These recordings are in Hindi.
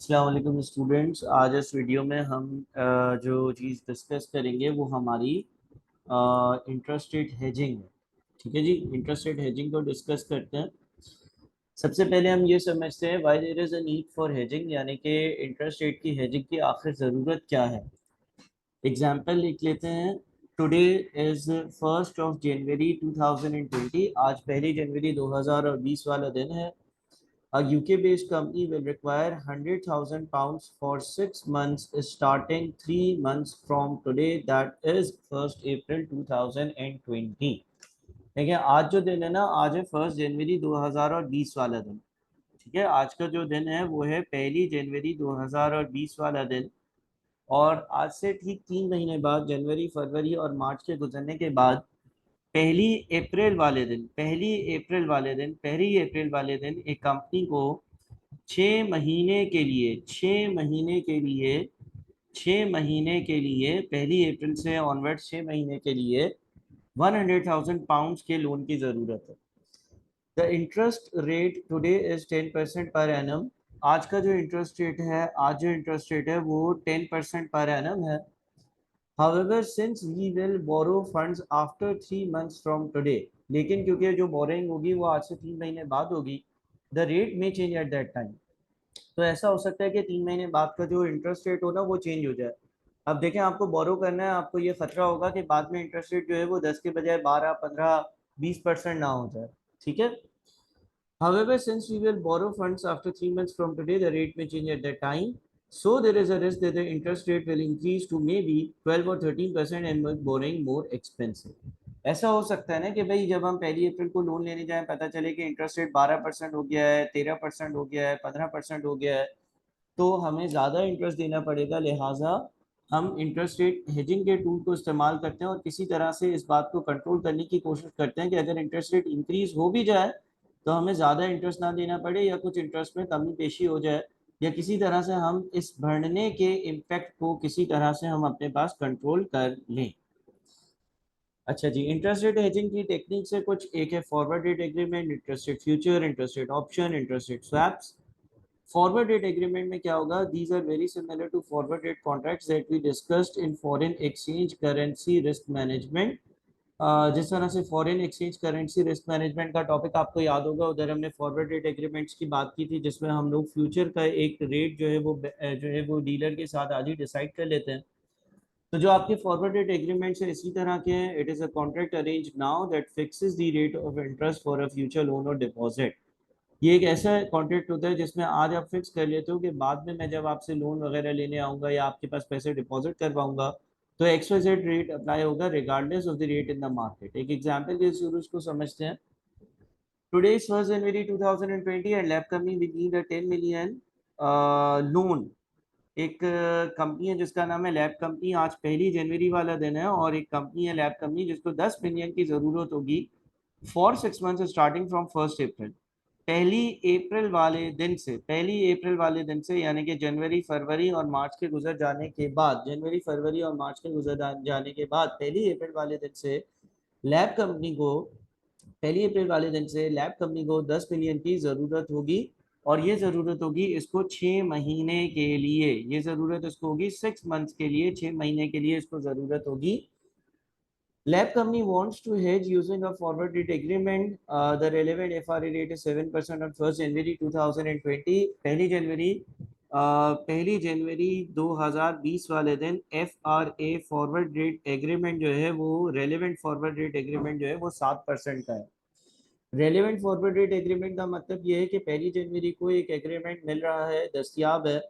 अस्सलाम वालेकुम स्टूडेंट्स। आज इस वीडियो में हम जो चीज़ डिस्कस करेंगे वो हमारी इंटरेस्ट रेट हेजिंग है। ठीक है जी, इंटरेस्ट रेट हेजिंग को डिस्कस करते हैं। सबसे पहले हम ये समझते हैं why there is a need for hedging, यानी कि इंटरेस्ट रेट की हेजिंग की आखिर ज़रूरत क्या है। एग्जाम्पल लिख लेते हैं। टुडे इज़ 1 जनवरी 2020। आज 1 जनवरी 2020 वाला दिन है। A UK-based company will require £100,000 for 6 months, starting 3 months from today, that is 1 April 2020। देखिए, आज जो दिन है ना, आज है 1 जनवरी 2020 वाला दिन। ठीक है, आज का जो दिन है वो है 1 जनवरी 2020 वाला दिन। और आज से ठीक 3 महीने बाद, जनवरी फरवरी और मार्च के गुजरने के बाद, पहली अप्रैल वाले दिन एक कंपनी को 6 महीने के लिए 1 अप्रैल से ऑनवर्ड 6 महीने के लिए £100,000 के लोन की जरूरत है। The interest rate today is 10% per annum. आज जो इंटरेस्ट रेट है वो 10% पर एनम है। However, since we will borrow funds after 3 months from today, लेकिन क्योंकि जो बोरिंग होगी वो आज से 3 महीने बाद होगी, द रेट में चेंज एट दैट टाइम। तो ऐसा हो सकता है कि 3 महीने बाद का जो इंटरेस्ट रेट हो ना वो चेंज हो जाए। अब देखें, आपको बोरो करना है, आपको ये खतरा होगा कि बाद में इंटरेस्ट रेट जो है वो 10 के बजाय 12, 15, 20% ना हो जाए। ठीक है। However, since we will borrow funds after 3 months from today, the rate may change at that time. So there is a risk that the interest rate will increase to maybe 12 or 13% and make borrowing more expensive. ऐसा हो सकता है ना कि भाई जब हम 1 अप्रैल को लोन लेने जाएं, पता चले कि इंटरेस्ट रेट 12% हो गया है, 13% हो गया है, 15% हो गया है, तो हमें ज़्यादा इंटरेस्ट देना पड़ेगा। लिहाजा हम इंटरेस्ट रेट हेजिंग के टूल को इस्तेमाल करते हैं और किसी तरह से इस बात को कंट्रोल करने की कोशिश करते हैं कि अगर इंटरेस्ट रेट इंक्रीज हो भी जाए तो हमें ज़्यादा इंटरेस्ट ना देना पड़े, या कुछ इंटरेस्ट में कमी पेशी हो जाए, या किसी तरह से हम इस बढ़ने के इम्पैक्ट को किसी तरह से हम अपने पास कंट्रोल कर लें। अच्छा जी, इंटरेस्ट रेट हेजिंग की टेक्निक से कुछ एक है forward rate agreement, interest rate future, interest rate option, interest rate swaps. Forward rate agreement में क्या होगा? These are very similar to forward rate contracts that we discussed in foreign exchange currency risk management. जिस तरह से foreign exchange currency risk management का टॉपिक आपको याद होगा, उधर हमने फॉरवर्ड रेट एग्रीमेंट्स की बात की थी, जिसमें हम लोग फ्यूचर का एक रेट जो है वो डीलर के साथ आज ही डिसाइड कर लेते हैं। तो जो आपके फॉरवर्ड रेट एग्रीमेंट्स है इसी तरह के हैं। It is a contract arrange now that fixes the rate of interest for a future loan और डिपॉजिट। ये एक ऐसा कॉन्ट्रैक्ट होता है जिसमें आज आप फिक्स कर लेते हो कि बाद में मैं जब आपसे लोन वगैरह लेने आऊंगा या आपके पास पैसे डिपॉजिट करवाऊंगा तो XYZ रेट अप्लाई होगा regardless of the rate in the market. एक एग्जांपल के सूरज को समझते हैं। Today is 1 January 2020 and lab company will need a 10 million loan. एक कंपनी है जिसका नाम है लैब कंपनी। आज 1 जनवरी वाला दिन है और एक कंपनी है लैब कंपनी जिसको 10 मिलियन की जरूरत होगी फॉर 6 मंथ्स स्टार्टिंग फ्रॉम 1 अप्रैल। पहली अप्रैल वाले दिन से यानी कि जनवरी फरवरी और मार्च के गुजर जाने के बाद 10 मिलियन की जरूरत होगी। और ये जरूरत होगी इसको 6 महीने के लिए, ये जरूरत इसको होगी 6 मंथ्स के लिए, 6 महीने के लिए इसको जरूरत होगी। Lab company wants to hedge using a forward rate agreement. The relevant FRA rate is 7% on 1 January 2020। पहली जनवरी 2020 वाले दिन FRA फॉरवर्ड रेट एग्रीमेंट जो है वो रेलेवेंट फॉरवर्ड रेट एग्रीमेंट जो है वो 7% का है। रेलेवेंट फॉरवर्ड रेट एग्रीमेंट का मतलब ये है कि 1 जनवरी को एक एग्रीमेंट मिल रहा है, दस्तियाब है।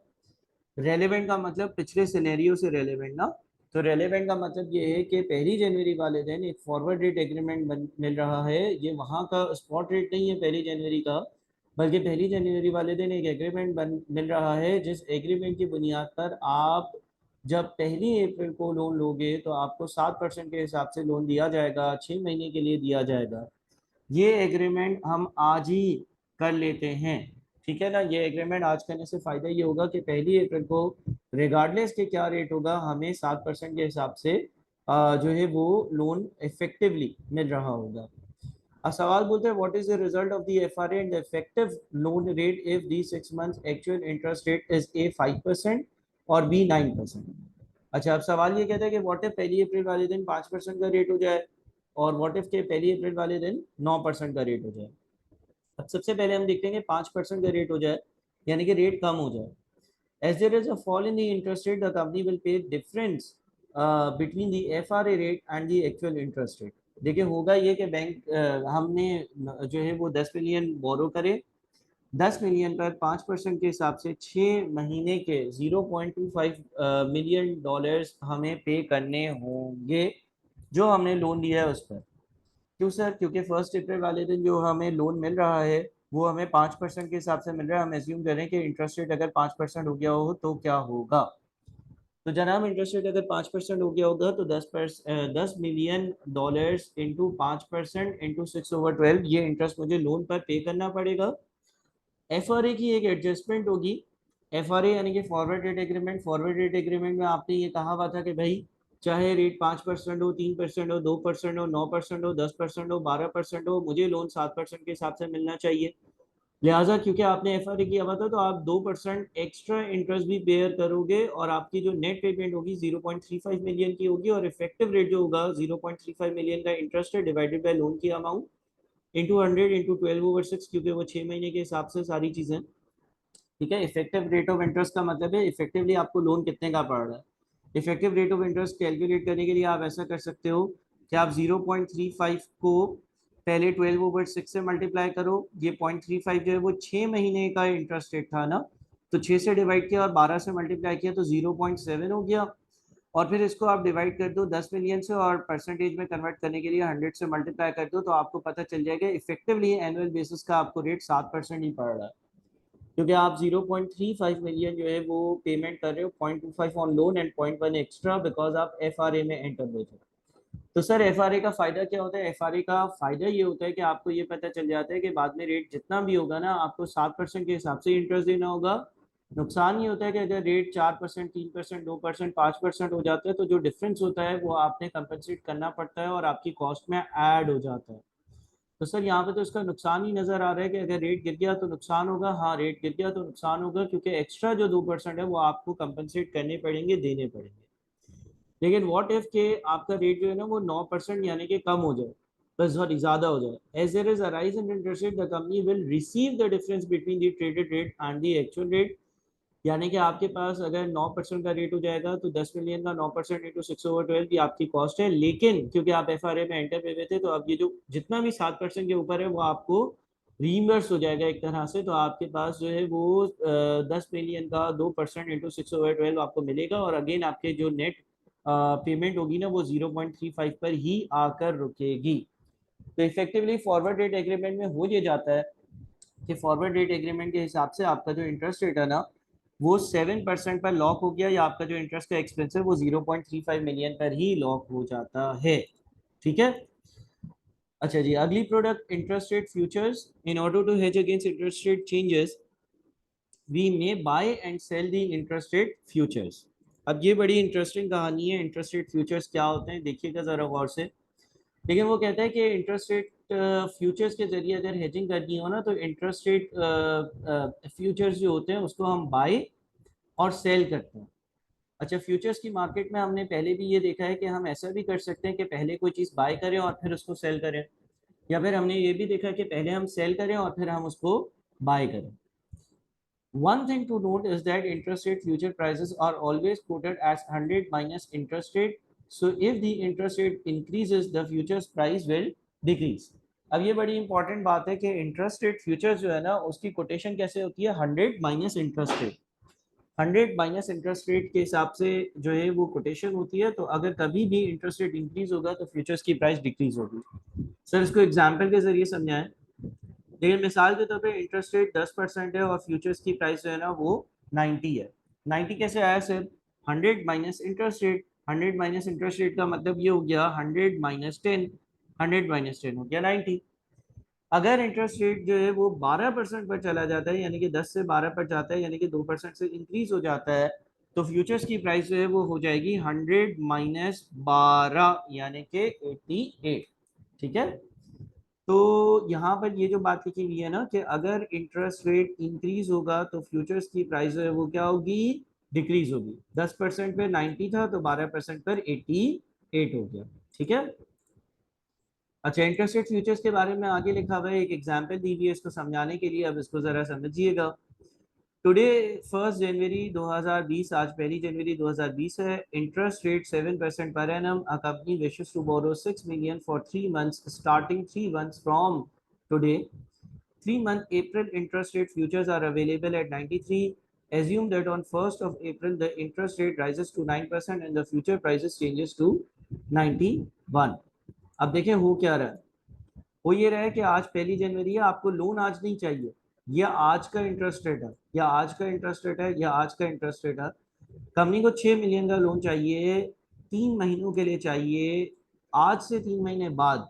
रेलेवेंट का मतलब पिछले सिनेरियो से रेलेवेंट ना। तो रेलेवेंट का मतलब ये है कि 1 जनवरी वाले दिन एक फॉरवर्ड रेट एग्रीमेंट मिल रहा है। ये वहाँ का स्पॉट रेट नहीं है 1 जनवरी का, बल्कि 1 जनवरी वाले दिन एक एग्रीमेंट मिल रहा है, जिस एग्रीमेंट की बुनियाद पर आप जब 1 अप्रैल को लोन लोगे तो आपको 7% के हिसाब से लोन दिया जाएगा, 6 महीने के लिए दिया जाएगा। ये एग्रीमेंट हम आज ही कर लेते हैं। ठीक है ना। ये एग्रीमेंट आज करने से फायदा ये होगा कि 1 अप्रैल को रिगार्डलेस के क्या रेट होगा, हमें 7% के हिसाब से जो है वो लोन इफेक्टिवली मिल रहा होगा। अब सवाल बोलते हैं what is the result of the FRA and the effective loan rate if the 6 months actual interest rate is a 5% और बी 9%। अच्छा, अब सवाल ये कहता है कि व्हाट इफ पहली अप्रैल वाले दिन 5% का रेट हो जाए और व्हाट इफ के पहली अप्रैल वाले दिन 9% का रेट हो जाए। अब सबसे पहले हम देखते हैं कि 5% का रेट हो जाए यानी कि रेट कम हो जाए। As there is a fall in the interest rate, the company will pay difference between the FRA rate and the actual interest rate. देखिए होगा ये कि बैंक हमने जो है वो 10 मिलियन बोरो करे, 10 मिलियन पर 5% के हिसाब से 6 महीने के 0.25 मिलियन डॉलर्स हमें पे करने होंगे जो हमने लोन लिया है उस पर। क्यों सर? क्योंकि 1 अप्रैल वाले दिन जो हमें लोन मिल रहा है वो हमें 5% के हिसाब से मिल रहा है। हम एज्यूम करें कि इंटरेस्ट रेट अगर 5% हो गया हो तो क्या होगा। तो जनाब इंटरेस्ट रेट अगर 5% हो गया होगा तो 10 मिलियन डॉलर्स इंटू 5% इंटू 6/12 ये इंटरेस्ट मुझे लोन पर पे करना पड़ेगा। एफआरए की एक एडजस्टमेंट होगी। एफआरए यानी कि forward rate agreement. Forward rate agreement में आपने ये कहा हुआ था कि भाई चाहे रेट 5% हो, 3% हो, 2% हो, 9% हो, 10% हो, 12% हो, मुझे लोन 7% के हिसाब से मिलना चाहिए। लिहाजा क्योंकि आपने एफआरए किया हुआ था तो आप 2% एक्स्ट्रा इंटरेस्ट भी बेयर करोगे और आपकी जो नेट पेमेंट होगी 0.35 मिलियन की होगी और इफेक्टिव रेट जो होगा 0.35 मिलियन का इंटरेस्ट है डिवाइडेड बाय लोन की अमाउंट इंटू 100 इंटू 12/6 क्योंकि वो 6 महीने के हिसाब से सारी चीजें। ठीक है, इफेक्टिव रेट ऑफ इंटरेस्ट का मतलब है इफेक्टिवली आपको लोन कितने का पड़ रहा है। Effective rate of interest calculate करने के लिए आप ऐसा कर सकते हो कि आप 0.35 को पहले 12/6 से मल्टीप्लाई करो। ये 0.35 जो है वो 6 महीने का इंटरेस्ट रेट था ना, तो 6 से डिवाइड किया और 12 से मल्टीप्लाई किया तो 0.7 हो गया। और फिर इसको आप डिवाइड कर दो 10 मिलियन से और परसेंटेज में कन्वर्ट करने के लिए 100 से मल्टीप्लाई कर दो तो आपको पता चल जाएगा इफेक्टिवली एनुअल बेसिस का आपको रेट 7% ही पड़ रहा है। क्योंकि आप 0.35 मिलियन जो है वो पेमेंट कर रहे हो, 0.25 on loan and 0.1 extra because आप एफआरए में एंटर हुए थे। तो सर एफआरए का फायदा क्या होता है? एफआरए का फायदा ये होता है कि आपको ये पता चल जाता है कि बाद में रेट जितना भी होगा ना आपको 7% के हिसाब से इंटरेस्ट देना होगा। नुकसान ये होता है कि अगर रेट 4%, 3%, 2%, 5% हो जाता है तो जो डिफरेंस होता है वो आपने कंपनसेट करना पड़ता है और आपकी कॉस्ट में ऐड हो जाता है। तो सर यहाँ पे तो इसका नुकसान ही नजर आ रहा है कि अगर रेट गिर गया तो नुकसान होगा। हाँ, रेट गिर गया तो नुकसान होगा क्योंकि एक्स्ट्रा जो 2% है वो आपको कंपनसेट करने पड़ेंगे, देने पड़ेंगे। लेकिन व्हाट इफ के आपका रेट जो है ना वो 9% यानी कि कम हो जाए, बस सॉरी ज्यादा हो जाए। As there is a rise in interest rate the company will receive the difference between the traded rate and the actual rate. यानी कि आपके पास अगर 9% का रेट हो जाएगा तो 10 मिलियन का 9% इंटू 6/12 की आपकी कॉस्ट है। लेकिन क्योंकि आप एफआरए में एंटर हुए थे तो अब ये जो जितना भी 7% के ऊपर है वो आपको रीइंबर्स हो जाएगा एक तरह से। तो आपके पास जो है वो 10 मिलियन का 2% इंटू 6/12 आपको मिलेगा और अगेन आपके जो नेट पेमेंट होगी ना वो 0.35 पर ही आकर रुकेगी। तो इफेक्टिवली फॉरवर्ड रेट एग्रीमेंट में हो ये जाता है कि फॉरवर्ड रेट एग्रीमेंट के हिसाब से आपका जो इंटरेस्ट रेट है ना वो 7% पर लॉक हो गया या आपका जो इंटरेस्ट का एक्सपेंस है वो 0.35 मिलियन पर ही लॉक हो जाता है। ठीक है। अच्छा जी, अगली product interest rate futures. In order to hedge against interest rate changes we may buy and sell the interest rate futures. अब ये बड़ी इंटरेस्टिंग कहानी है। इंटरेस्ट रेट फ्यूचर्स क्या होते हैं देखिएगा जरा गौर से। लेकिन वो कहता है कि इंटरेस्ट रेट फ्यूचर्स के जरिए अगर हेजिंग करनी हो ना तो इंटरेस्ट रेट फ्यूचर्स जो होते हैं उसको हम बाय और सेल करते हैं। अच्छा, फ्यूचर्स की मार्केट में हमने पहले भी ये देखा है कि हम ऐसा भी कर सकते हैं कि पहले कोई चीज़ बाय करें और फिर उसको सेल करें, या फिर हमने ये भी देखा कि पहले हम सेल करें और फिर हम उसको बाय करें। One thing to note is that interest rate future prices are always quoted as 100 minus interest rate. So if the interest rate increases, the futures price will decrease. अब ये बड़ी इंपॉर्टेंट बात है कि इंटरेस्ट रेट फ्यूचर्स जो है ना उसकी कोटेशन कैसे होती है? 100 minus interest rate. 100 minus interest rate के हिसाब से जो है वो कोटेशन होती है। तो अगर कभी भी इंटरेस्ट रेट इंक्रीज होगा तो फ्यूचर्स की प्राइस डिक्रीज होगी। सर इसको एग्जाम्पल के जरिए समझाएं। देखिए मिसाल के तौर पे इंटरेस्ट रेट 10% है और फ्यूचर्स की प्राइस जो है ना वो 90 है। 90 कैसे आया sir? 100 minus interest rate. 100 minus interest rate का मतलब ये हो गया 100 माइनस 10। 100 माइनस 10 हो गया 90। अगर इंटरेस्ट रेट जो है वो 12% पर चला जाता है यानी कि 10 से 12 पर जाता है यानी कि 2% से इंक्रीज हो जाता है तो फ्यूचर्स की प्राइस जो है वो हो जाएगी 100 माइनस 12 यानी कि 88। ठीक है। तो यहाँ पर ये जो बात लिखी हुई है ना कि अगर इंटरेस्ट रेट इंक्रीज होगा तो फ्यूचर्स की प्राइस है वो क्या होगी, डिक्रीज होगी। 10% पे 90 था तो 12% पर 88 हो गया। ठीक है। अच्छा, इंटरेस्ट रेट फ्यूचर्स के बारे में आगे लिखा हुआ है, एक एग्जांपल दी हुई है इसको समझाने के लिए, अब इसको जरा समझिएगा। टुडे 1 जनवरी 2020, आज 1 जनवरी 2020 है। Interest rate 7% per annum. A company wishes to borrow 6 million for 3 months starting 3 months from today. 3 month April interest rate futures are available at 93. Assume that on 1st of April the interest rate rises to 9% and the future prices changes to 91. अब देखें हो क्या रहा है। हो ये रहा है कि आज 1 जनवरी है, आपको लोन आज नहीं चाहिए, या आज का इंटरेस्ट रेट है, या आज का इंटरेस्ट रेट है, या आज का इंटरेस्ट रेट है। कंपनी को 6 मिलियन का लोन चाहिए, 3 महीनों के लिए चाहिए, आज से 3 महीने बाद,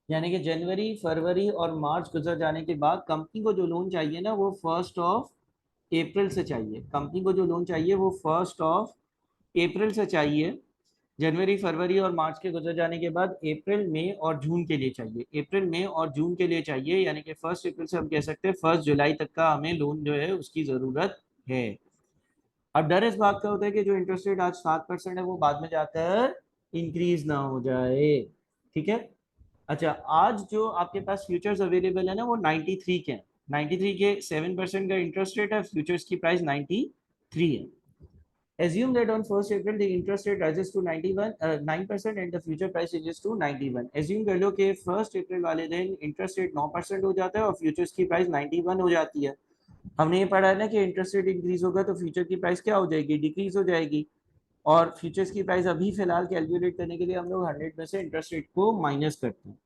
यानी कि जनवरी फरवरी और मार्च गुजर जाने के बाद कंपनी को जो लोन चाहिए ना वो 1 अप्रैल से चाहिए। कंपनी को जो लोन चाहिए वो 1 अप्रैल से चाहिए। जनवरी फरवरी और मार्च के गुजर जाने के बाद अप्रैल मई और जून के लिए चाहिए। अप्रैल मई और जून के लिए चाहिए, यानी कि 1 अप्रैल से हम कह सकते हैं 1 जुलाई तक का हमें लोन जो है उसकी जरूरत है। अब डर इस बात का होता है कि जो इंटरेस्ट रेट आज 7% है वो बाद में जाकर इंक्रीज ना हो जाए। ठीक है। अच्छा, आज जो आपके पास फ्यूचर्स अवेलेबल है ना वो 93 के हैं। 93 के 7% का इंटरेस्ट रेट है, फ्यूचर्स की प्राइस 93 है। Assume that on 1st April the interest rate rises to 9% and the future price changes to 91. Assume कर लो कि 1 अप्रैल वाले दिन इंटरेस्ट रेट 9% हो जाता है और फ्यूचर्स की प्राइस 91 हो जाती है। हमने ये पढ़ा है ना कि इंटरेस्ट रेट इंक्रीज होगा तो फ्यूचर की प्राइस क्या हो जाएगी, डिक्रीज हो जाएगी। और फ्यूचर्स की प्राइस अभी फिलहाल कैलकुलेट करने के लिए हम लोग 100 में से इंटरेस्ट रेट को माइनस करते हैं।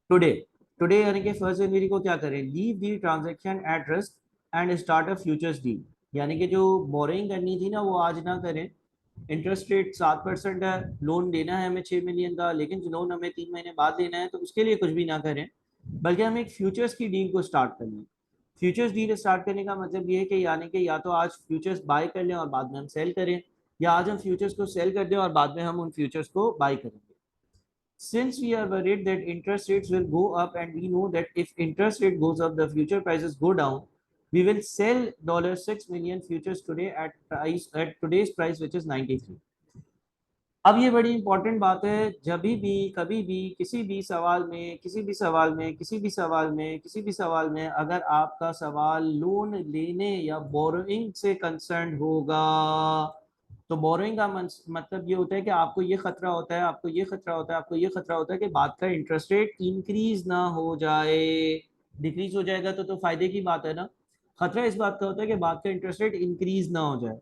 टुडे, टुडे यानी कि 1 जनवरी को क्या करें, leave the transaction at risk and start a futures deal. यानी कि जो बोरिंग करनी थी ना वो आज ना करें। इंटरेस्ट रेट 7% है, लोन लेना है हमें 6 मिलियन का, लेकिन लोन हमें 3 महीने बाद लेना है तो उसके लिए कुछ भी ना करें, बल्कि हम एक फ्यूचर्स की डील को स्टार्ट कर लें। फ्यूचर्स डील स्टार्ट करने का मतलब ये है कि यानी कि या तो आज फ्यूचर्स बाय कर लें और बाद में हम सेल करें, या आज हम फ्यूचर्स को सेल कर दें और बाद में हम उन फ्यूचर्स को बाय करेंगे। Since we are worried that interest rates will go up and we know that if interest rate goes up the future prices go down, we will sell $6 million futures today at today's price which is 93. अब ये बड़ी इंपॉर्टेंट बात है, जब भी कभी भी किसी भी सवाल में किसी भी सवाल में किसी भी सवाल में किसी भी सवाल में अगर आपका सवाल लोन लेने या बोरोइंग से कंसर्न होगा तो बोरोइंग का मतलब ये होता है कि आपको ये खतरा होता है, आपको ये खतरा होता है, आपको ये खतरा होता है कि बाद का इंटरेस्ट रेट इंक्रीज ना हो जाए। डिक्रीज हो जाएगा तो फायदे की बात है ना। खतरा इस बात का होता है कि बाद का इंटरेस्ट रेट इंक्रीज ना हो जाए।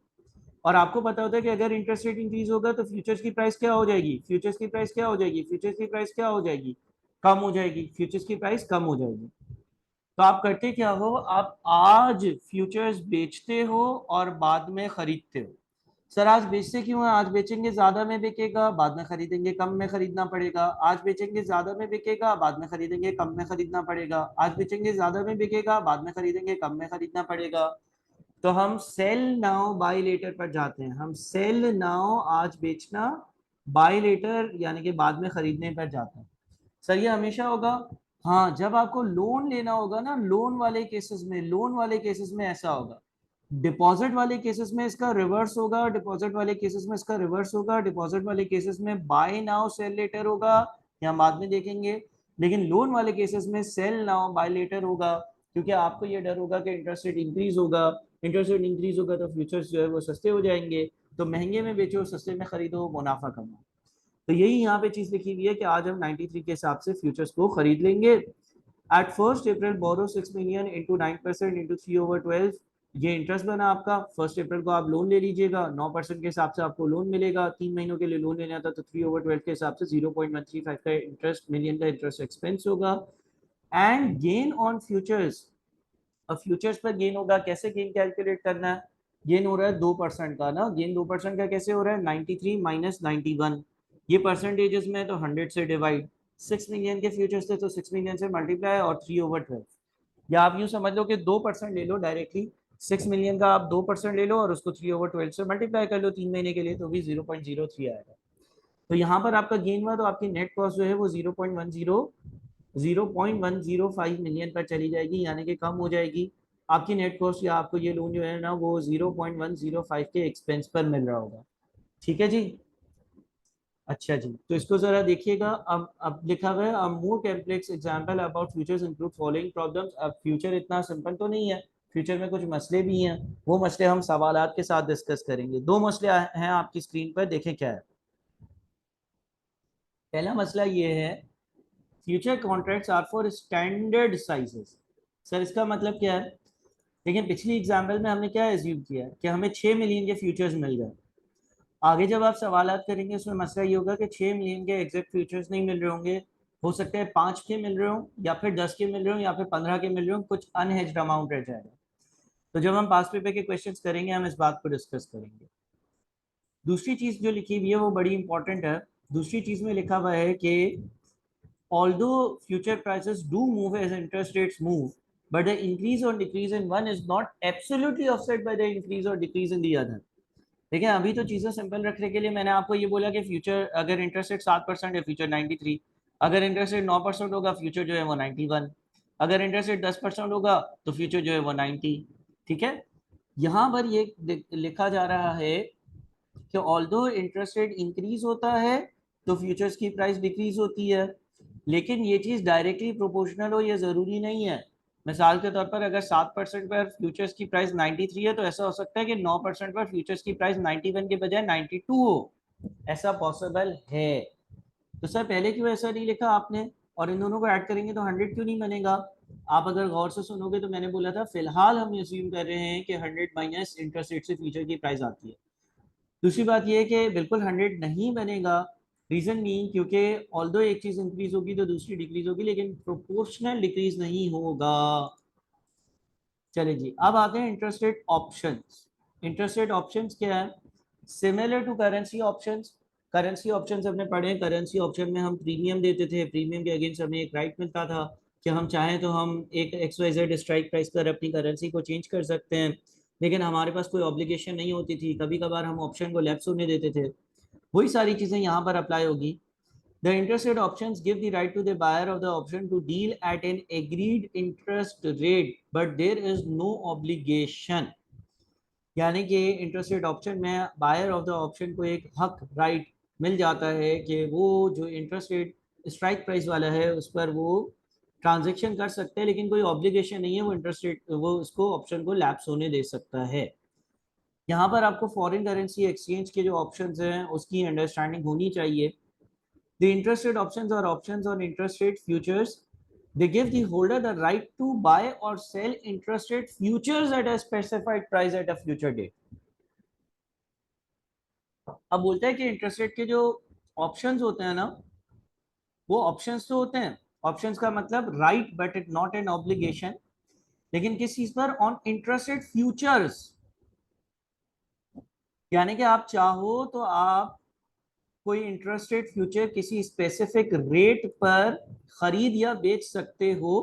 और आपको पता होता है कि अगर इंटरेस्ट रेट इंक्रीज होगा तो फ्यूचर्स की प्राइस क्या हो जाएगी, फ्यूचर्स की प्राइस क्या हो जाएगी, फ्यूचर्स की प्राइस क्या हो जाएगी, कम हो जाएगी, फ्यूचर्स की प्राइस कम हो जाएगी। तो आप करते क्या हो, आप आज फ्यूचर्स बेचते हो और बाद में खरीदते हो। सर आज बेचते क्यों है, आज बेचेंगे ज्यादा में बिकेगा, बाद में खरीदेंगे कम में खरीदना पड़ेगा। आज बेचेंगे ज्यादा में बिकेगा, बाद में खरीदेंगे कम में खरीदना पड़ेगा। आज बेचेंगे ज्यादा में बिकेगा, बाद में खरीदेंगे कम में खरीदना पड़ेगा। तो हम सेल नाउ बाय लेटर पर जाते हैं। हम सेल नाउ आज बेचना, बाय लेटर यानी कि बाद में खरीदने पर जाते हैं। सर ये हमेशा होगा? हाँ, जब आपको लोन लेना होगा ना, लोन वाले केसेस में ऐसा होगा। डिपॉजिट वाले केसेस में इसका रिवर्स होगा, डिपॉजिट वाले केसेस में इसका रिवर्स होगा, डिपॉजिट वाले केसेस में बाय नाउ सेल लेटर होगा, या हम बाद में देखेंगे। लेकिन लोन वाले केसेस में सेल नाउ बाय लेटर होगा, क्योंकि आपको ये डर होगा कि इंटरेस्ट रेट इंक्रीज होगा। इंटरेस्ट रेट इंक्रीज होगा तो फ्यूचर्स जो है वो सस्ते हो जाएंगे, तो महंगे में बेचो सस्ते में खरीदो, मुनाफा कमाओ। तो यही यहाँ पे चीज लिखी हुई है कि आज हम 93 के हिसाब से फ्यूचर्स को खरीद लेंगे। एट 1 अप्रैल बोरो 6 मिलियन इंटू 9% इंटू 3/12। ये इंटरेस्ट बना आपका। 1 अप्रैल को आप लोन ले लीजिएगा, 9% के हिसाब से आपको लोन मिलेगा। 3 महीनों के लिए लोन लेना था तो 3/12 के हिसाब से 0.135 का इंटरेस्ट, मिलियन का इंटरेस्ट एक्सपेंस होगा। एंड गेन ऑन फ्यूचर्स, अब फ्यूचर्स पर गेन होगा, कैसे गेन कैलकुलेट करना है। गेन हो रहा है 2% का ना, गेन 2% का कैसे हो रहा है, 93 माइनस 91। ये परसेंटेजेस में तो 100 से डिवाइड, 6 मिलियन के फ्यूचर्स थे तो 6 मिलियन से मल्टीप्लाई और 3/12। या आप यूं समझ लो कि 2% ले लो डायरेक्टली। 6 मिलियन का आप 2% ले लो और उसको 3/12 से मल्टीप्लाई कर लो 3 महीने के लिए, तो भी 0.03 आएगा। तो यहाँ पर आपका गेन हुआ तो आपकी नेट कॉस्ट जो है वो 0.10 0.105 मिलियन पर चली जाएगी, यानी कि कम हो जाएगी आपकी नेट कॉस्ट, या आपको ये लोन जो है ना वो 0.105 के एक्सपेंस पर मिल रहा होगा। ठीक है जी। अच्छा जी, तो इसको जरा देखिएगा। अब लिखा हुआ है a more complex example about futures include following problems. अब फ्यूचर इतना सिंपल तो नहीं है, फ्यूचर में कुछ मसले भी हैं, वो मसले हम सवालात के साथ डिस्कस करेंगे। दो मसले हैं आपकी स्क्रीन पर, देखें क्या है। पहला मसला ये है, future contracts are for standard sizes. Sir इसका मतलब क्या है? लेकिन पिछली एग्जाम्पल में हमने क्या एज्यूम किया कि हमें 6 मिलियन के फ्यूचर्स मिल गए। आगे जब आप सवालात करेंगे उसमें मसला ये होगा कि 6 मिलियन के एग्जैक्ट फ्यूचर्स नहीं मिल रहे होंगे, हो सकता है 5 के मिल रहे हो, या फिर 10 के मिल रहे हो, या फिर 15 के मिल रहे हो, कुछ अनहेज्ड अमाउंट रह जाएगा। तो जब हम पास पेपर के क्वेश्चंस करेंगे हम इस बात को डिस्कस करेंगे। दूसरी चीज जो लिखी हुई है वो बड़ी इंपॉर्टेंट है। दूसरी चीज में लिखा हुआ है कि although future prices do move as interest rates move, but the increase or decrease in one is not absolutely offset by the increase or decrease in the other. देखिए अभी तो चीजें सिंपल रखने के लिए मैंने आपको ये बोला कि फ्यूचर अगर इंटरेस्ट रेट 7% है, फ्यूचर 93। अगर इंटरेस्ट रेट 9% होगा, फ्यूचर जो है वो 91। अगर इंटरेस्ट रेट 10% होगा तो फ्यूचर जो है वो 90। ठीक है। यहाँ पर ये लिखा जा रहा है कि ऑल्दो इंटरेस्ट रेट इंक्रीज होता है तो फ्यूचर्स की प्राइस डिक्रीज होती है, लेकिन ये चीज डायरेक्टली प्रोपोर्शनल हो ये जरूरी नहीं है। मिसाल के तौर पर अगर 7% पर फ्यूचर्स की प्राइस 93 है, तो ऐसा हो सकता है कि 9% पर फ्यूचर्स की प्राइस 91 के बजाय 92 हो। ऐसा पॉसिबल है। तो सर पहले क्यों ऐसा नहीं लिखा आपने, और इन दोनों को ऐड करेंगे तो 100 क्यों नहीं बनेगा? आप अगर गौर से सुनोगे तो मैंने बोला था फिलहाल हम अज्यूम कर रहे हैं कि 100 माइनस इंटरेस्ट रेट से फ्यूचर की प्राइस आती है। दूसरी बात यह है कि बिल्कुल 100 नहीं बनेगा। रीजन मीन क्योंकि ऑल्दो एक चीज इंक्रीज होगी तो दूसरी डिक्रीज होगी, लेकिन प्रोपोर्शनल डिक्रीज नहीं होगा। चलिए जी, अब आते हैं interest rate options. Interest rate options क्या है? Similar to currency options. Currency options हमने पढ़े हैं, करेंसी ऑप्शन में हम प्रीमियम देते थे, प्रीमियम के अगेंस्ट हमें एक राइट मिलता था कि हम चाहें तो हम एक XYZ स्ट्राइक प्राइस पर अपनी करेंसी को चेंज कर सकते हैं, लेकिन हमारे पास कोई ऑब्लिगेशन नहीं होती थी। कभी कभार हम ऑप्शन को लैप्स होने देते थे। वही सारी चीजें यहाँ पर अप्लाई होगी। The interest rate options give the right to the buyer of the option to deal at an agreed interest rate, but there is no obligation. यानी कि इंटरेस्ट रेट ऑप्शन में बायर ऑफ द ऑप्शन को एक हक राइट मिल जाता है कि वो जो इंटरेस्ट रेट स्ट्राइक प्राइस वाला है उस पर वो ट्रांजेक्शन कर सकते हैं, लेकिन कोई ऑब्लिगेशन नहीं है, वो इंटरेस्ट रेट वो उसको ऑप्शन को लैप्स होने दे सकता है। यहाँ पर आपको फॉरेन करेंसी एक्सचेंज के जो ऑप्शंस हैं उसकी अंडरस्टैंडिंग होनी चाहिए। The interest rate options are options on interest rate futures. They give the holder the right to buy or sell interest rate futures at a specified price at a future date. अब बोलते हैं कि इंटरेस्ट रेट के जो ऑप्शंस होते हैं ना, वो ऑप्शंस तो होते हैं, ऑप्शंस का मतलब right but it not an obligation, लेकिन किस चीज पर? On interest rate futures. यानी कि आप चाहो तो आप कोई इंटरेस्ट रेट फ्यूचर किसी स्पेसिफिक रेट पर खरीद या बेच सकते हो।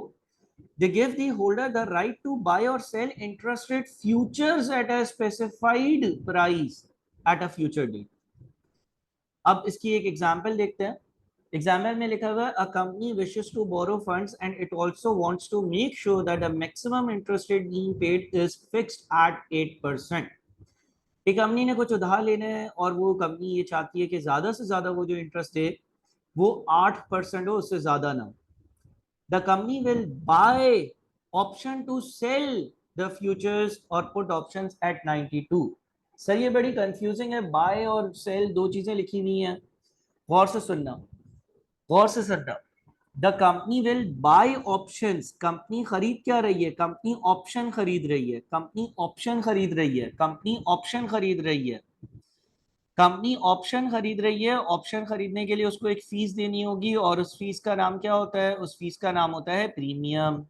They give the holder the right to buy or sell interest rate futures at a specified price at a future date. अब इसकी एक एग्जांपल देखते हैं। एग्जाम्पल में लिखा हुआ है a company wishes to borrow funds and it also wants to make sure that the maximum interest rate being paid is fixed at 8%। एक कंपनी ने कुछ उधार लेने हैं और वो कंपनी ये चाहती है कि ज्यादा से ज्यादा वो जो इंटरेस्ट है वो 8% हो, उससे ज्यादा ना हो। The company will buy option to sell the futures or put options at 92। Sir ये बड़ी कंफ्यूजिंग है, बाय और सेल दो चीजें लिखी हुई हैं। गौर से सुनना, गौर से सुनना। The company will buy options, company खरीद क्या रही है? कंपनी ऑप्शन खरीद रही है, कंपनी ऑप्शन खरीद रही है, कंपनी ऑप्शन खरीद रही है। कंपनी ऑप्शन खरीद रही है, ऑप्शन खरीदने के लिए उसको एक फीस देनी होगी, और उस फीस का नाम क्या होता है? उस फीस का नाम होता है प्रीमियम।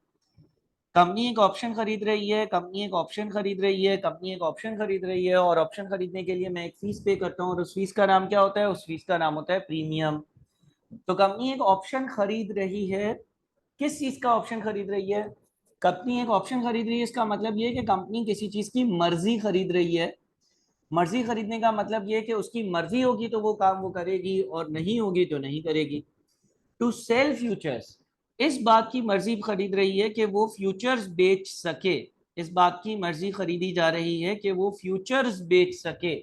कंपनी एक ऑप्शन खरीद रही है, कंपनी एक ऑप्शन खरीद रही है, कंपनी एक ऑप्शन खरीद रही है, और ऑप्शन खरीदने के लिए मैं एक फीस पे करता हूँ, और उस फीस का नाम क्या होता है? उस फीस का नाम होता है प्रीमियम। तो कंपनी एक ऑप्शन खरीद रही है, किस चीज का ऑप्शन खरीद रही है? कंपनी एक ऑप्शन खरीद रही है, इसका मतलब ये है कि कंपनी किसी चीज की मर्जी खरीद रही है। मर्जी खरीदने का मतलब ये है कि उसकी मर्जी होगी तो वो काम वो करेगी, और नहीं होगी तो नहीं करेगी। टू सेल फ्यूचर्स, इस बात की मर्जी खरीद रही है कि वो फ्यूचर्स बेच सके, इस बात की मर्जी खरीदी जा रही है कि वो फ्यूचर्स बेच सके,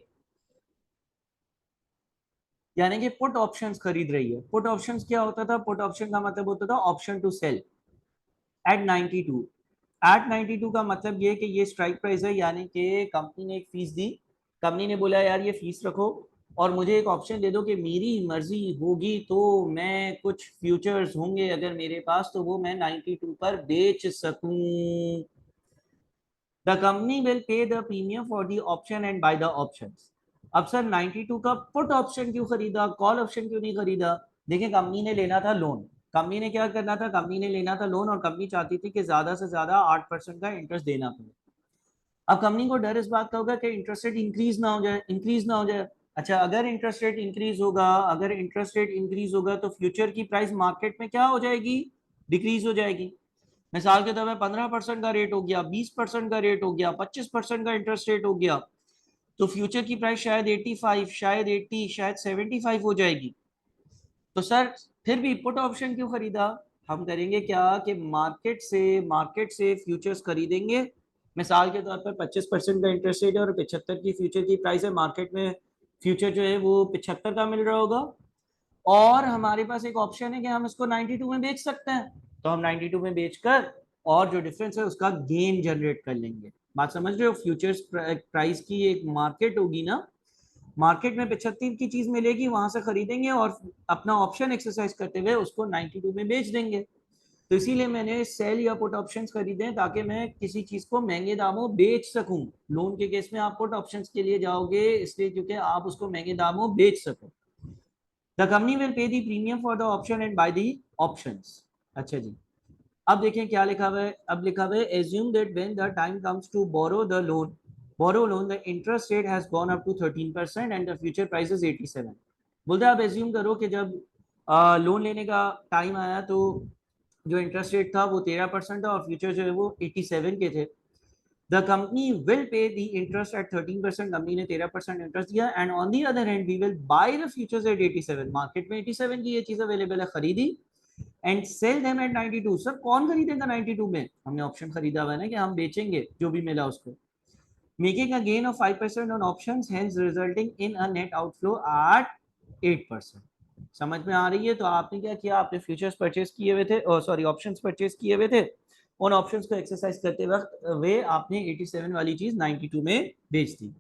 यानी कि पुट ऑप्शंस खरीद रही है। पुट ऑप्शंस क्या होता था? पुट ऑप्शन का मतलब होता था option to sell at 92। At 92 का मतलब ये कि ये स्ट्राइक प्राइस है, यानी कि कंपनी ने एक फीस दी, कंपनी ने बोला यार ये फीस रखो और मुझे एक ऑप्शन दे दो कि मेरी मर्जी होगी तो मैं कुछ फ्यूचर्स होंगे अगर मेरे पास, तो वो मैं 92 पर बेच सकूं। The company will pay the premium for the option and by the option. अब सर 92 का पुट ऑप्शन क्यों खरीदा, कॉल ऑप्शन क्यों नहीं खरीदा? देखिए कंपनी ने लेना था लोन, कंपनी ने क्या करना था, कंपनी ने लेना था लोन और कंपनी चाहती थी कि ज्यादा से ज्यादा 8% का इंटरेस्ट देना पड़े। अब कंपनी को डर इस बात का होगा कि इंटरेस्ट रेट इंक्रीज ना हो जाए, इंक्रीज ना हो जाए। अच्छा, अगर इंटरेस्ट रेट इंक्रीज होगा, अगर इंटरेस्ट रेट इंक्रीज होगा तो फ्यूचर की प्राइस मार्केट में क्या हो जाएगी, डिक्रीज हो जाएगी। मिसाल के तौर पर 15% का रेट हो गया, 20% का रेट हो गया, 25% का इंटरेस्ट रेट हो गया, तो फ्यूचर की प्राइस शायद 85, शायद 80, शायद 75 हो जाएगी। तो सर फिर भी पुट ऑप्शन क्यों खरीदा? हम करेंगे क्या कि मार्केट से फ्यूचर्स खरीदेंगे। मिसाल के तौर पर 25% का इंटरेस्ट रेट है और 75 की फ्यूचर की प्राइस है, मार्केट में फ्यूचर जो है वो 75 का मिल रहा होगा और हमारे पास एक ऑप्शन है कि हम इसको 92 में बेच सकते हैं, तो हम 92 में बेचकर और जो डिफरेंस है उसका गेन जनरेट कर लेंगे। बात समझ रहे हो? फ्यूचर्स प्राइस की एक मार्केट होगी ना, मार्केट में 75 की चीज मिलेगी, वहां से खरीदेंगे और अपना ऑप्शन एक्सरसाइज करते हुए उसको 92 में बेच देंगे। तो इसीलिए मैंने सेल या पुट ऑप्शंस खरीदे हैं ताकि मैं किसी चीज को महंगे दामों बेच सकूं। लोन के केस में आप पुट ऑप्शंस के लिए जाओगे इसलिए क्योंकि आप उसको महंगे दामों बेच सको। The company will pay the premium for the option and by the options. अच्छा जी, अब देखें क्या लिखा हुआ है। अब लिखा हुआ है assume that when the time comes to borrow loan the interest rate has gone up to 13% and the future price is 87। बोलते हैं आप एज्यूम करो कि जब लोन लेने का टाइम आया तो जो इंटरेस्ट रेट था वो 13% था और फ्यूचर जो है वो 87 के थे। The company will pay the interest at 13%, company ने 13% इंटरेस्ट दिया and on the other hand we will buy the futures at 87, market में 87 की ये चीज अवेलेबल है, खरीदी and sell them at 92। Sir कौन खरीदेगा 92 में? हमने ऑप्शन खरीदा हुआ है ना कि हम बेचेंगे जो भी मिला उसको, making a gain of 5% on options hence resulting in a net outflow at 8%। समझ में आ रही है? तो आपने क्या किया, आपने फ्यूचर्स परचेज किए हुए थे, सॉरी ऑप्शंस परचेज किए हुए थे, उन ऑप्शंस को एक्सरसाइज करते वक्त वे आपने 87 वाली चीज 92 में बेच दी।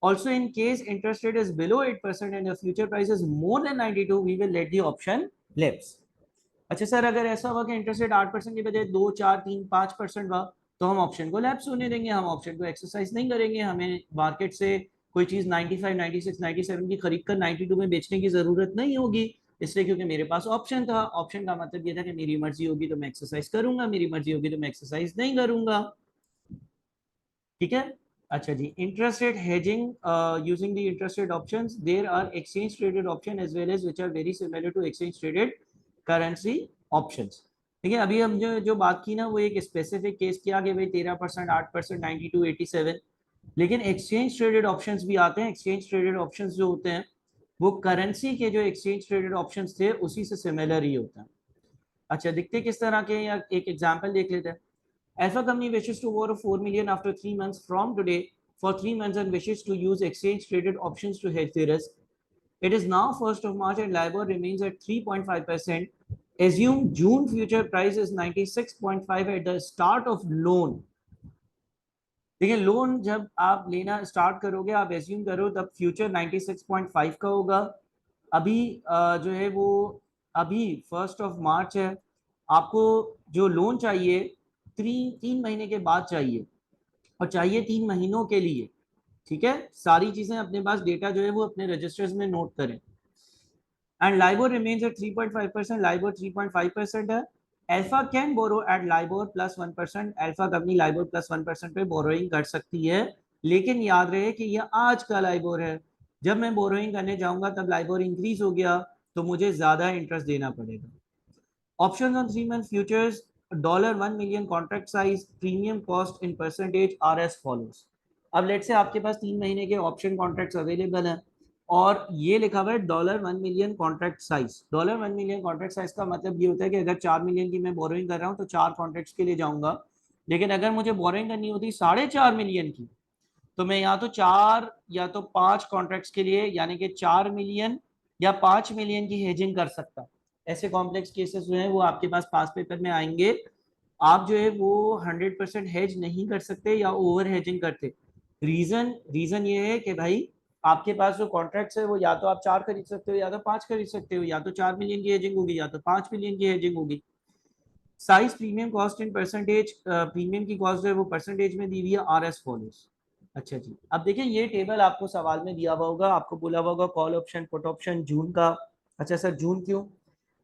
Also, in case interest rate is below 8% and the future price is more than 92, we will let the option lapse. अच्छा सर, अगर ऐसा हुआ कि इंटरेस्ट रेट 8% के बजाय 2, 4, 3, 5% हुआ तो हम ऑप्शन को लैप्स होने देंगे, हम ऑप्शन को एक्सरसाइज नहीं करेंगे। हमें मार्केट से कोई चीज 95, 96, 97 की खरीद कर 92 में बेचने की जरूरत नहीं होगी, इसलिए क्योंकि मेरे पास ऑप्शन था। ऑप्शन का मतलब ये था कि मेरी मर्जी होगी तो मैं एक्सरसाइज करूंगा, मेरी मर्जी होगी तो मैं एक्सरसाइज नहीं करूंगा। ठीक है। अच्छा जी, interest rate hedging using the interest rate options, there are exchange traded option as well as which are very similar to exchange traded currency options. देखिए अभी हम जो बात की ना वो एक स्पेसिफिक केस किया कि भाई 13%, 8%, 92, 87, लेकिन एक्सचेंज ट्रेडेड ऑप्शंस भी आते हैं। एक्सचेंज ट्रेडेड ऑप्शंस जो होते हैं वो करेंसी के जो एक्सचेंज ट्रेडेड ऑप्शंस थे उसी से सिमिलर ही होता है। अच्छा, दिखते किस तरह के, या एक एग्जांपल देख लेते हैं। Alpha company wishes to borrow 4 million after 3 months from today for 3 months and wishes to use exchange traded options to hedge the risk. It is now 1st of March and LIBOR remains at 3.5%. Assume June future price is 96.5 at the start of loan. देखिए लोन जब आप लेना स्टार्ट करोगे आप एज्यूम करो तब फ्यूचर 96.5 का होगा। अभी जो है वो अभी 1 मार्च है, आपको जो लोन चाहिए 3 महीने के बाद चाहिए और चाहिए 3 महीनों के लिए। ठीक है, सारी चीजें अपने पास डेटा जो है वो अपने रजिस्टर्स में नोट करें। And LIBOR remains at 3.5%, LIBOR 3.5% है। Alpha can borrow at LIBOR plus 1%, Alpha company LIBOR plus 1% पे बोरोइंग कर सकती है, लेकिन याद रहे कि ये आज का लाइबोर है। जब मैं बोरोइंग करने जाऊंगा तब लाइबोर इंक्रीज हो गया तो मुझे ज्यादा इंटरेस्ट देना पड़ेगा। Option on 3 month futures, $1 million contract size, premium cost in percentage R S follows. अब लेट से आपके पास 3 महीने के ऑप्शन कॉन्ट्रैक्ट्स अवेलेबल हैं और ये लिखा हुआ है $1 million contract size. $1 million contract size का मतलब ये होता है कि अगर 4 million की मैं बोरोइंग कर रहा हूँ तो 4 कॉन्ट्रैक्ट्स के लिए जाऊंगा, लेकिन अगर मुझे बोरोइंग करनी होती 4.5 million की, तो मैं या तो 4 या तो 5 कॉन्ट्रैक्ट्स के लिए यानी कि 4 million या 5 million की हेजिंग कर सकता। ऐसे कॉम्प्लेक्स केसेस जो है वो आपके पास पास पेपर में आएंगे। आप जो है वो 100% हेज नहीं कर सकते या ओवर हेजिंग करते। रीजन रीजन ये है कि भाई आपके पास जो कॉन्ट्रैक्ट्स है वो या तो आप 4 खरीद सकते हो या तो 5 खरीद सकते हो, या तो 4 million की हेजिंग होगी या तो 5 million की हेजिंग होगी। Size premium cost in percentage, premium की कॉस्ट है वो परसेंटेज में दी हुई है आर एस फॉलोज। अच्छा जी, अब देखिए ये टेबल आपको सवाल में दिया हुआ होगा, आपको बोला हुआ होगा कॉल ऑप्शन पुट ऑप्शन जून का। अच्छा सर जून क्यों?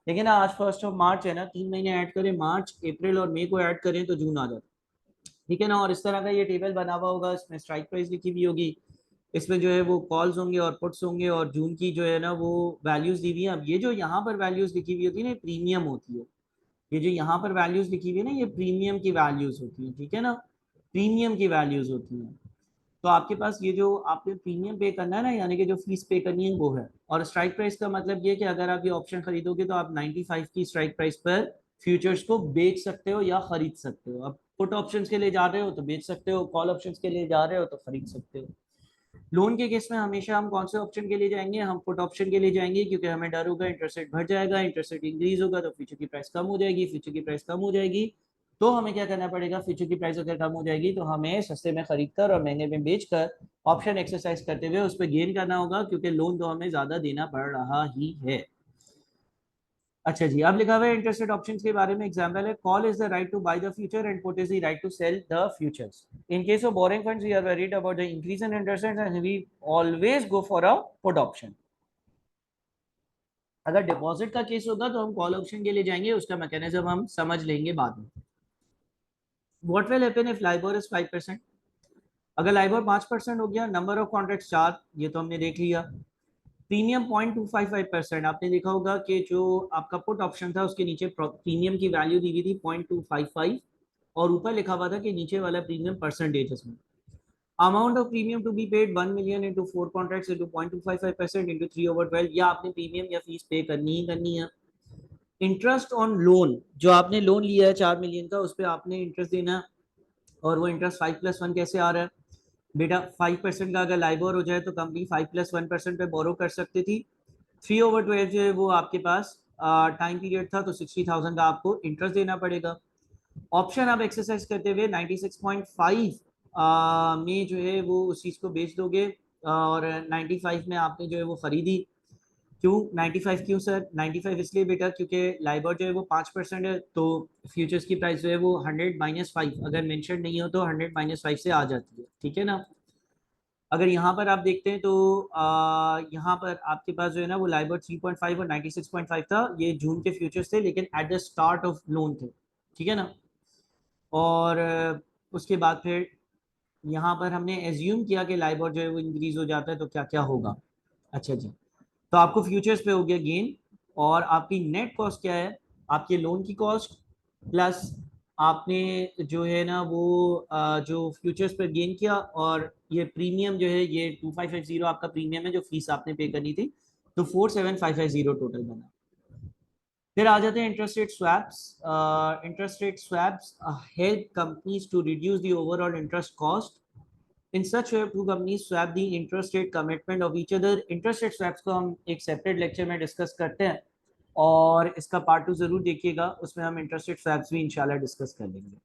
देखिए ना आज 1 मार्च है ना, 3 महीने ऐड करें, मार्च अप्रैल और मई को ऐड करें तो जून आ जाता है, ठीक है ना। और इस तरह का ये टेबल बना हुआ होगा, इसमें स्ट्राइक प्राइस लिखी हुई होगी, इसमें जो है वो कॉल्स होंगे और पुट्स होंगे, और जून की जो है ना वो वैल्यूज दी हुई है। अब ये जो यहाँ पर वैल्यूज लिखी हुई होती है ना प्रीमियम होती है, ये जो यहाँ पर वैल्यूज लिखी हुई है ना ये प्रीमियम की वैल्यूज होती है, ठीक है ना, प्रीमियम की वैल्यूज होती हैं। तो आपके पास ये जो आपने प्रीमियम पे करना है ना, यानी कि जो फीस पे करनी है वो है। और स्ट्राइक प्राइस का मतलब ये कि अगर आप ये ऑप्शन खरीदोगे तो आप 95 की स्ट्राइक प्राइस पर फ्यूचर्स को बेच सकते हो या खरीद सकते हो। अब पुट ऑप्शंस के लिए जा रहे हो तो बेच सकते हो, कॉल ऑप्शंस के लिए जा रहे हो तो खरीद सकते हो। लोन के केस में हमेशा हम कौन से ऑप्शन के लिए जाएंगे? हम पुट ऑप्शन के लिए जाएंगे, क्योंकि हमें डर होगा इंटरेस्ट रेट बढ़ जाएगा, इंटरेस्ट रेट इंक्रीज होगा तो फ्यूचर की प्राइस कम हो जाएगी, फ्यूचर की प्राइस कम हो जाएगी तो हमें क्या करना पड़ेगा? फ्यूचर की प्राइस अगर कम हो जाएगी तो हमें सस्ते में खरीद कर और महंगे में बेचकर ऑप्शन एक्सरसाइज करते हुए उस पर गेन करना होगा, क्योंकि लोन तो हमें ज्यादा देना पड़ रहा ही है। अच्छा जी, अब लिखा हुआ है इंटरेस्ट रेट ऑप्शंस के बारे में एग्जांपल है, call is the right to buy the future and put is the right to sell the futures. In case of borrowing funds we are worried about the increase in interest rate and we always go for a put option. अगर डिपॉजिट का केस होगा तो हम कॉल ऑप्शन के लिए जाएंगे, उसका मैकेनिज्म हम समझ लेंगे बाद में। What will happen if LIBOR is 5%? अगर लाइबोर 5% हो गया, नंबर ऑफ कॉन्ट्रैक्ट 4, ये तो हमने देख लिया। प्रीमियम 0.255%, आपने देखा होगा कि जो आपका पुट ऑप्शन था उसके नीचे प्रीमियम की वैल्यू दी गई थी 0.255, और ऊपर लिखा हुआ था कि नीचे वाला प्रीमियम परसेंटेज में। Amount of premium to be paid 1 million into 4 contracts into 0.255% into 3/12, या आपने प्रीमियम या फीस पे करनी ही करनी है। इंटरेस्ट ऑन लोन, जो आपने लोन लिया है 4 million का, उस पर आपने इंटरेस्ट देना है, और वो इंटरेस्ट 5+1 कैसे आ रहा है बेटा? 5% का अगर लाइबोर हो जाए तो कंपनी 5+1% पे बोरो कर सकती थी। 3/12 जो है वो आपके पास टाइम पीरियड था, तो 60,000 का आपको इंटरेस्ट देना पड़ेगा। ऑप्शन आप एक्सरसाइज करते हुए 96.5 में जो है वो उस चीज को बेच दोगे, और 95 में आपने जो है वो खरीदी। क्यों 95? क्यों सर 95? इसलिए बेटा क्योंकि लाइबर जो है वो 5% है, तो फ्यूचर्स की प्राइस जो है वो 100-5 अगर मेंशन नहीं हो तो 100-5 से आ जाती है, ठीक है ना। अगर यहाँ पर आप देखते हैं तो यहाँ पर आपके पास जो है ना वो लाइबर 3.5 और 96.5 था, ये जून के फ्यूचर्स थे लेकिन at the start of loan थे, ठीक है ना। और उसके बाद फिर यहाँ पर हमने एज्यूम किया कि लाइबर जो है वो इंक्रीज हो जाता है तो क्या क्या होगा। अच्छा जी, तो आपको फ्यूचर्स पे हो गया गेन, और आपकी नेट कॉस्ट क्या है? आपके लोन की कॉस्ट प्लस आपने जो है ना वो जो फ्यूचर्स पे गेन किया, और ये प्रीमियम जो है ये 2550 आपका प्रीमियम है जो फीस आपने पे करनी थी, तो 47550 टोटल बना। फिर आ जाते हैं interest rate swaps. Interest rate swaps help companies to reduce the overall interest cost. In such way two companies swap the interest rate commitment of each other. Interest rate swaps को हम एक सेपरेट लेक्चर में डिस्कस करते हैं, और इसका पार्ट 2 जरूर देखिएगा, उसमें हम इंटरेस्ट रेट स्वैप्स भी इंशाल्लाह डिस्कस कर लेंगे।